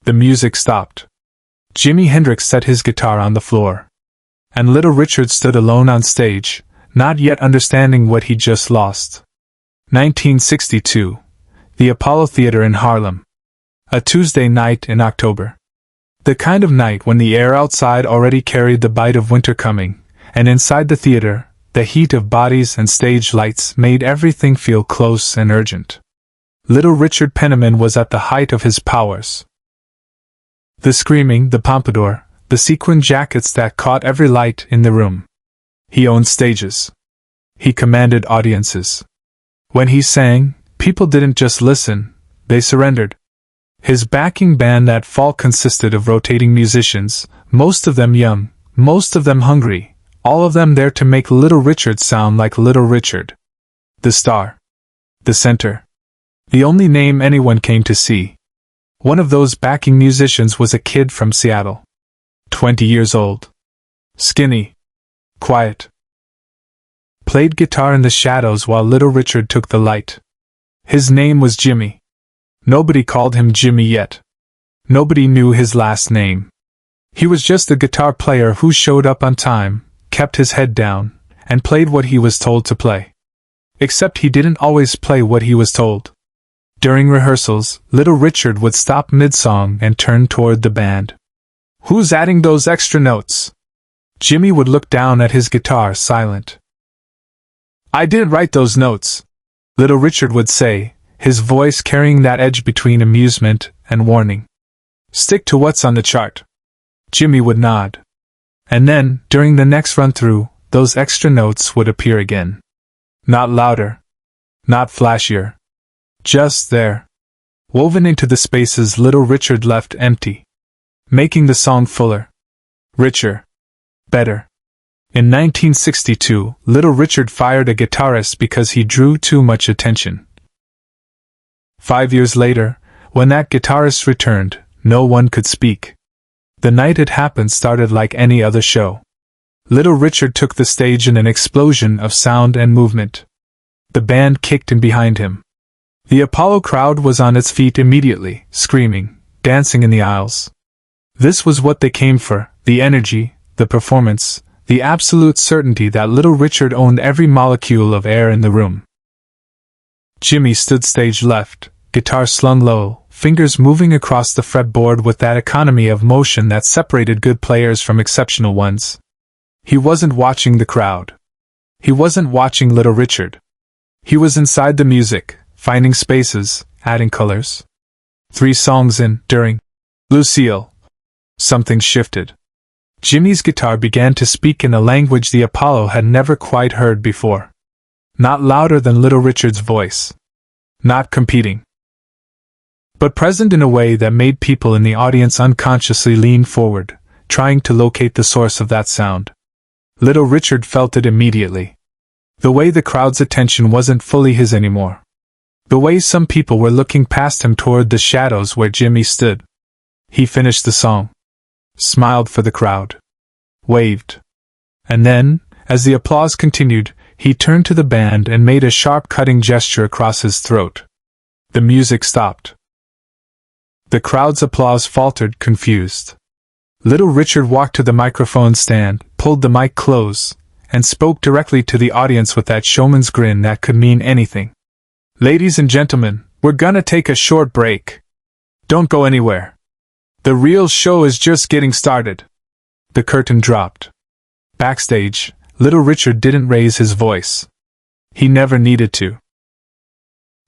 The music stopped. Jimi Hendrix set his guitar on the floor. And Little Richard stood alone on stage, not yet understanding what he'd just lost. 1962. The Apollo Theater in Harlem. A Tuesday night in October. The kind of night when the air outside already carried the bite of winter coming, and inside the theater, the heat of bodies and stage lights made everything feel close and urgent. Little Richard Penniman was at the height of his powers. The screaming, the pompadour, the sequin jackets that caught every light in the room. He owned stages. He commanded audiences. When he sang, people didn't just listen, they surrendered. His backing band that fall consisted of rotating musicians, most of them young, most of them hungry, all of them there to make Little Richard sound like Little Richard. The star. The center. The only name anyone came to see. One of those backing musicians was a kid from Seattle. 20 years old. Skinny. Quiet. Played guitar in the shadows while Little Richard took the light. His name was Jimmy. Nobody called him Jimmy yet. Nobody knew his last name. He was just a guitar player who showed up on time, kept his head down, and played what he was told to play. Except he didn't always play what he was told. During rehearsals, Little Richard would stop mid-song and turn toward the band. "Who's adding those extra notes?" Jimmy would look down at his guitar, silent. "I didn't write those notes," Little Richard would say, his voice carrying that edge between amusement and warning. "Stick to what's on the chart." Jimmy would nod. And then, during the next run-through, those extra notes would appear again. Not louder. Not flashier. Just there. Woven into the spaces Little Richard left empty. Making the song fuller. Richer. Better. In 1962, Little Richard fired a guitarist because he drew too much attention. 5 years later, when that guitarist returned, no one could speak. The night it happened started like any other show. Little Richard took the stage in an explosion of sound and movement. The band kicked in behind him. The Apollo crowd was on its feet immediately, screaming, dancing in the aisles. This was what they came for, the energy, the performance, the absolute certainty that Little Richard owned every molecule of air in the room. Jimmy stood stage left, guitar slung low, fingers moving across the fretboard with that economy of motion that separated good players from exceptional ones. He wasn't watching the crowd. He wasn't watching Little Richard. He was inside the music, finding spaces, adding colors. 3 songs in, during Lucille, something shifted. Jimmy's guitar began to speak in a language the Apollo had never quite heard before. Not louder than Little Richard's voice. Not competing. But present in a way that made people in the audience unconsciously lean forward, trying to locate the source of that sound. Little Richard felt it immediately. The way the crowd's attention wasn't fully his anymore. The way some people were looking past him toward the shadows where Jimmy stood. He finished the song. Smiled for the crowd. Waved. And then, as the applause continued, he turned to the band and made a sharp cutting gesture across his throat. The music stopped. The crowd's applause faltered, confused. Little Richard walked to the microphone stand, pulled the mic close, and spoke directly to the audience with that showman's grin that could mean anything. "Ladies and gentlemen, we're gonna take a short break. Don't go anywhere. The real show is just getting started." The curtain dropped. Backstage, Little Richard didn't raise his voice. He never needed to.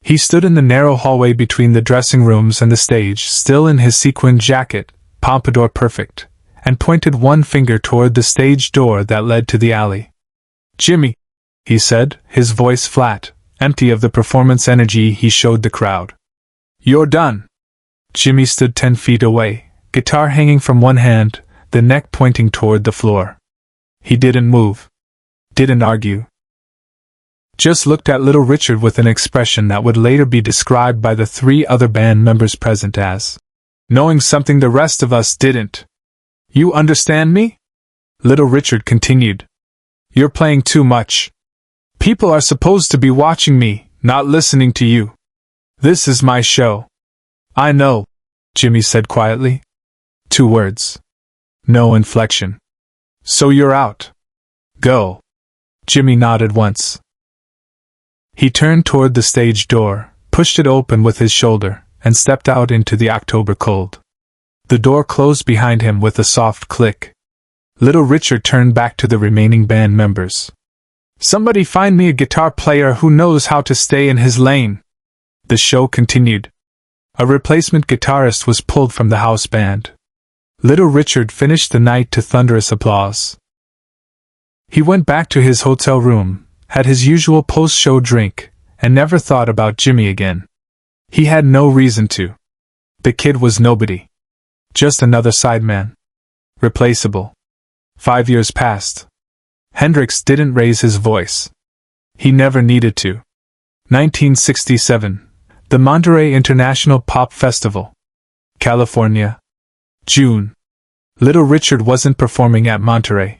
He stood in the narrow hallway between the dressing rooms and the stage, still in his sequin jacket, pompadour perfect, and pointed one finger toward the stage door that led to the alley. "Jimmy," he said, his voice flat, empty of the performance energy he showed the crowd. "You're done." Jimmy stood 10 feet away, guitar hanging from one hand, the neck pointing toward the floor. He didn't move. Didn't argue. Just looked at Little Richard with an expression that would later be described by the 3 other band members present as knowing something the rest of us didn't. "You understand me?" Little Richard continued. "You're playing too much. People are supposed to be watching me, not listening to you. This is my show. I know. Jimi said quietly. 2 words. No inflection. So you're out. Go. Jimi nodded once. He turned toward the stage door, pushed it open with his shoulder, and stepped out into the October cold. The door closed behind him with a soft click. Little Richard turned back to the remaining band members. Somebody find me a guitar player who knows how to stay in his lane. The show continued. A replacement guitarist was pulled from the house band. Little Richard finished the night to thunderous applause. He went back to his hotel room, had his usual post-show drink, and never thought about Jimi again. He had no reason to. The kid was nobody. Just another sideman. Replaceable. 5 years passed. Hendrix didn't raise his voice. He never needed to. 1967. The Monterey International Pop Festival. California. June. Little Richard wasn't performing at Monterey.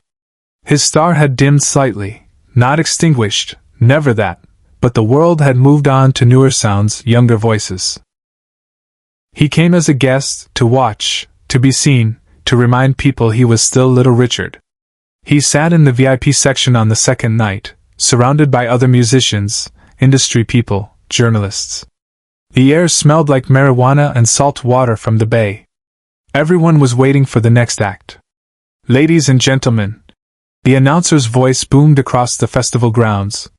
His star had dimmed slightly, not extinguished, never that, but the world had moved on to newer sounds, younger voices. He came as a guest, to watch, to be seen, to remind people he was still Little Richard. He sat in the VIP section on the second night, surrounded by other musicians, industry people, journalists. The air smelled like marijuana and salt water from the bay. Everyone was waiting for the next act. Ladies and gentlemen, the announcer's voice boomed across the festival grounds.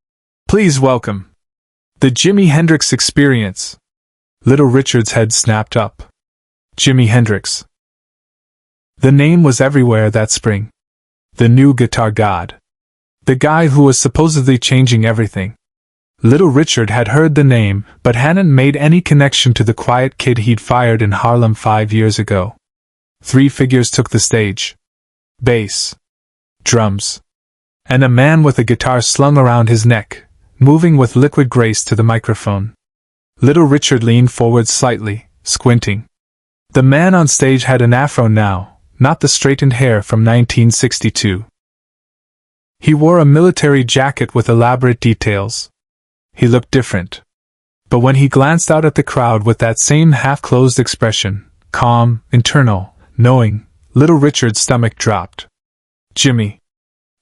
Please welcome the Jimi Hendrix Experience. Little Richard's head snapped up. Jimi Hendrix. The name was everywhere that spring. The new guitar god. The guy who was supposedly changing everything. Little Richard had heard the name, but hadn't made any connection to the quiet kid he'd fired in Harlem 5 years ago. 3 figures took the stage. Bass. Drums. And a man with a guitar slung around his neck, moving with liquid grace to the microphone. Little Richard leaned forward slightly, squinting. The man on stage had an afro now, not the straightened hair from 1962. He wore a military jacket with elaborate details. He looked different. But when he glanced out at the crowd with that same half-closed expression, calm, internal, knowing, Little Richard's stomach dropped. Jimi.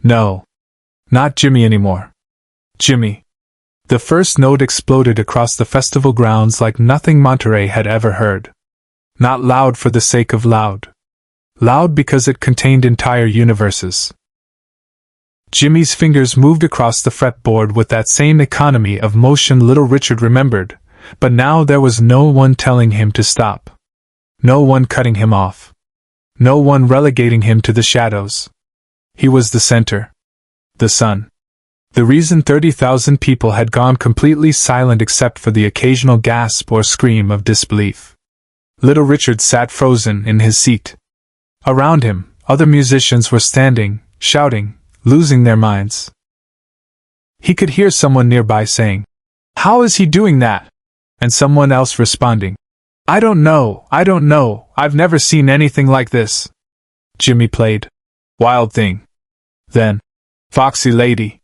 No. Not Jimi anymore. Jimi. The first note exploded across the festival grounds like nothing Monterey had ever heard. Not loud for the sake of loud. Loud because it contained entire universes. Jimi's fingers moved across the fretboard with that same economy of motion Little Richard remembered, but now there was no one telling him to stop. No one cutting him off. No one relegating him to the shadows. He was the center. The sun. The reason 30,000 people had gone completely silent except for the occasional gasp or scream of disbelief. Little Richard sat frozen in his seat. Around him, other musicians were standing, shouting, losing their minds. He could hear someone nearby saying, "How is he doing that?" And someone else responding, I don't know, I've never seen anything like this." Jimi played Wild Thing. Then, Foxy Lady.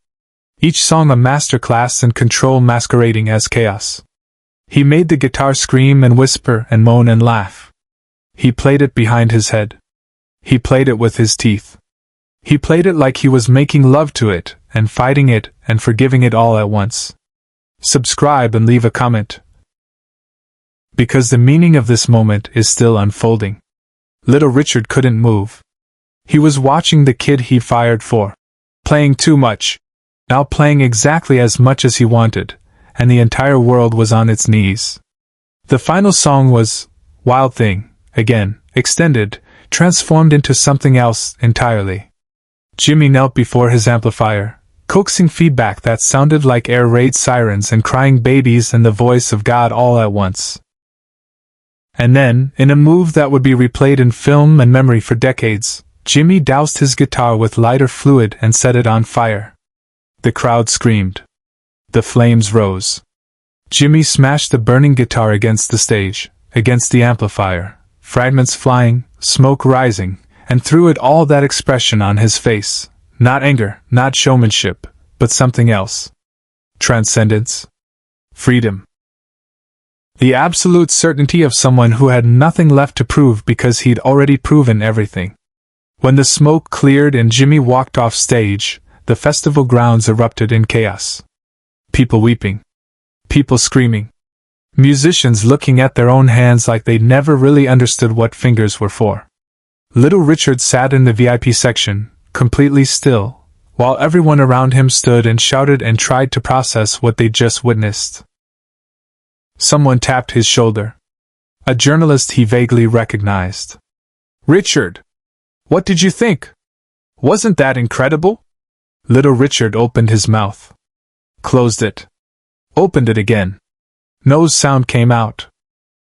Each song a masterclass in control masquerading as chaos. He made the guitar scream and whisper and moan and laugh. He played it behind his head. He played it with his teeth. He played it like he was making love to it, and fighting it, and forgiving it all at once. Subscribe and leave a comment. Because the meaning of this moment is still unfolding. Little Richard couldn't move. He was watching the kid he fired for. Playing too much. Now playing exactly as much as he wanted, and the entire world was on its knees. The final song was Wild Thing, again, extended, transformed into something else entirely. Jimi knelt before his amplifier, coaxing feedback that sounded like air raid sirens and crying babies and the voice of God all at once. And then, in a move that would be replayed in film and memory for decades, Jimi doused his guitar with lighter fluid and set it on fire. The crowd screamed. The flames rose. Jimi smashed the burning guitar against the stage, against the amplifier, fragments flying, smoke rising, and through it all that expression on his face, not anger, not showmanship, but something else. Transcendence. Freedom. The absolute certainty of someone who had nothing left to prove because he'd already proven everything. When the smoke cleared and Jimi walked off stage, the festival grounds erupted in chaos. People weeping. People screaming. Musicians looking at their own hands like they'd never really understood what fingers were for. Little Richard sat in the VIP section, completely still, while everyone around him stood and shouted and tried to process what they'd just witnessed. Someone tapped his shoulder. A journalist he vaguely recognized. "Richard! What did you think? Wasn't that incredible?" Little Richard opened his mouth. Closed it. Opened it again. No sound came out.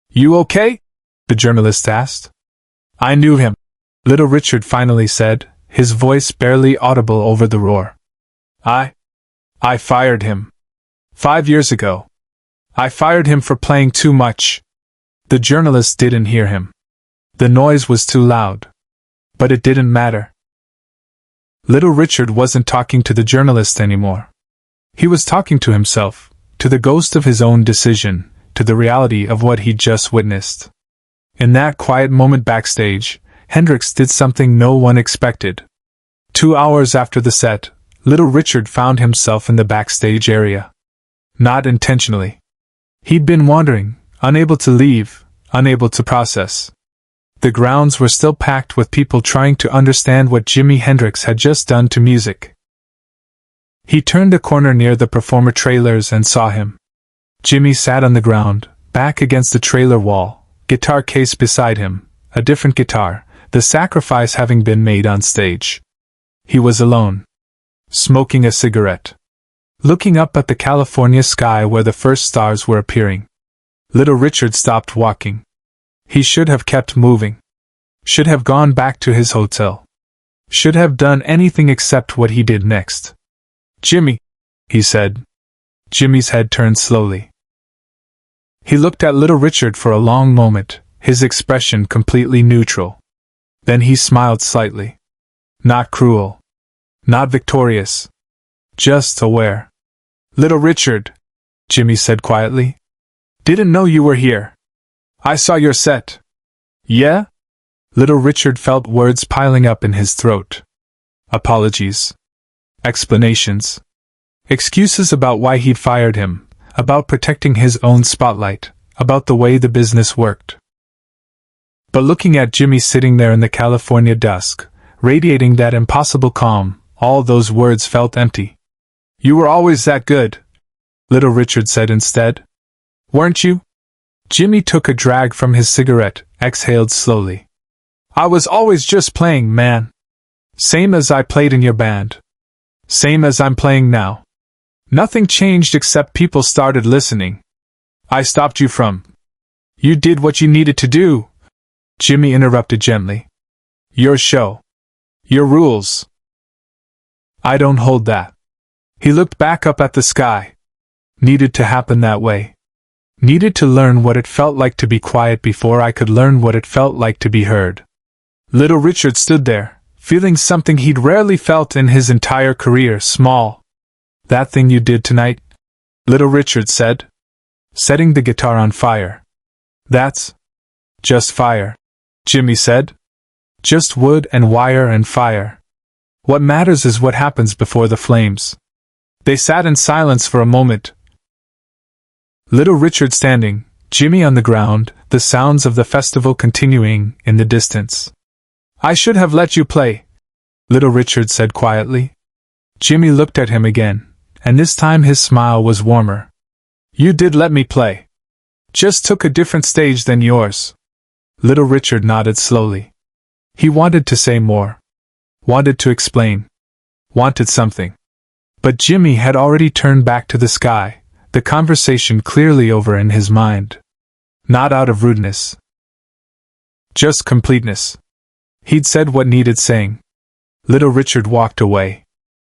"You okay?" the journalist asked. "I knew him," Little Richard finally said, his voice barely audible over the roar. I fired him. 5 years ago. I fired him for playing too much." The journalist didn't hear him. The noise was too loud. But it didn't matter. Little Richard wasn't talking to the journalist anymore. He was talking to himself, to the ghost of his own decision, to the reality of what he'd just witnessed. In that quiet moment backstage, Hendrix did something no one expected. 2 hours after the set, Little Richard found himself in the backstage area. Not intentionally. He'd been wandering, unable to leave, unable to process. The grounds were still packed with people trying to understand what Jimi Hendrix had just done to music. He turned a corner near the performer trailers and saw him. Jimi sat on the ground, back against the trailer wall, guitar case beside him, a different guitar, the sacrifice having been made on stage. He was alone. Smoking a cigarette. Looking up at the California sky where the first stars were appearing. Little Richard stopped walking. He should have kept moving. Should have gone back to his hotel. Should have done anything except what he did next. "Jimi," he said. Jimmy's head turned slowly. He looked at Little Richard for a long moment, his expression completely neutral. Then he smiled slightly. Not cruel. Not victorious. Just aware. "Little Richard," Jimi said quietly. "Didn't know you were here. I saw your set." "Yeah?" Little Richard felt words piling up in his throat. Apologies. Explanations. Excuses about why he'd fired him, about protecting his own spotlight, about the way the business worked. But looking at Jimi sitting there in the California dusk, radiating that impossible calm, all those words felt empty. "You were always that good," Little Richard said instead. "Weren't you?" Jimi took a drag from his cigarette, exhaled slowly. "I was always just playing, man. Same as I played in your band. Same as I'm playing now. Nothing changed except people started listening. I stopped you from. You did what you needed to do." Jimi interrupted gently. "Your show. Your rules. I don't hold that." He looked back up at the sky. Needed to happen that way. Needed to learn what it felt like to be quiet before I could learn what it felt like to be heard. Little Richard stood there, feeling something he'd rarely felt in his entire career, small. "That thing you did tonight," Little Richard said. "Setting the guitar on fire. That's just fire," Jimi said. "Just wood and wire and fire. What matters is what happens before the flames." They sat in silence for a moment. Little Richard standing, Jimi on the ground, the sounds of the festival continuing in the distance. "I should have let you play," Little Richard said quietly. Jimi looked at him again, and this time his smile was warmer. "You did let me play. Just took a different stage than yours." Little Richard nodded slowly. He wanted to say more. Wanted to explain. Wanted something. But Jimi had already turned back to the sky, the conversation clearly over in his mind. Not out of rudeness. Just completeness. He'd said what needed saying. Little Richard walked away.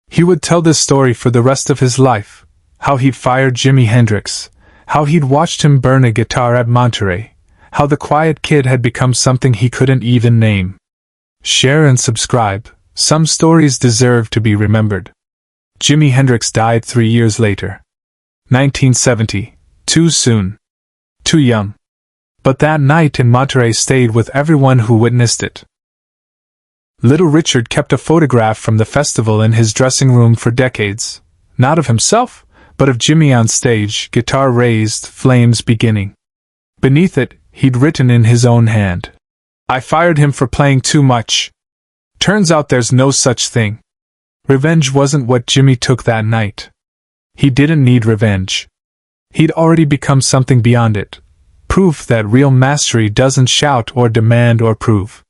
He would tell this story for the rest of his life, how he'd fired Jimi Hendrix, how he'd watched him burn a guitar at Monterey, how the quiet kid had become something he couldn't even name. Share and subscribe. Some stories deserve to be remembered. Jimi Hendrix died 3 years later. 1970. Too soon. too young. But that night in Monterey stayed with everyone who witnessed it. Little Richard kept a photograph from the festival in his dressing room for decades, not of himself, but of Jimmy on stage, guitar raised, flames beginning. Beneath it, he'd written in his own hand, "I fired him for playing too much. Turns out there's no such thing." Revenge wasn't what Jimmy took that night. He didn't need revenge. He'd already become something beyond it. Proof that real mastery doesn't shout or demand or prove.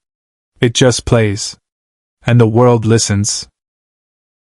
It just plays. And the world listens.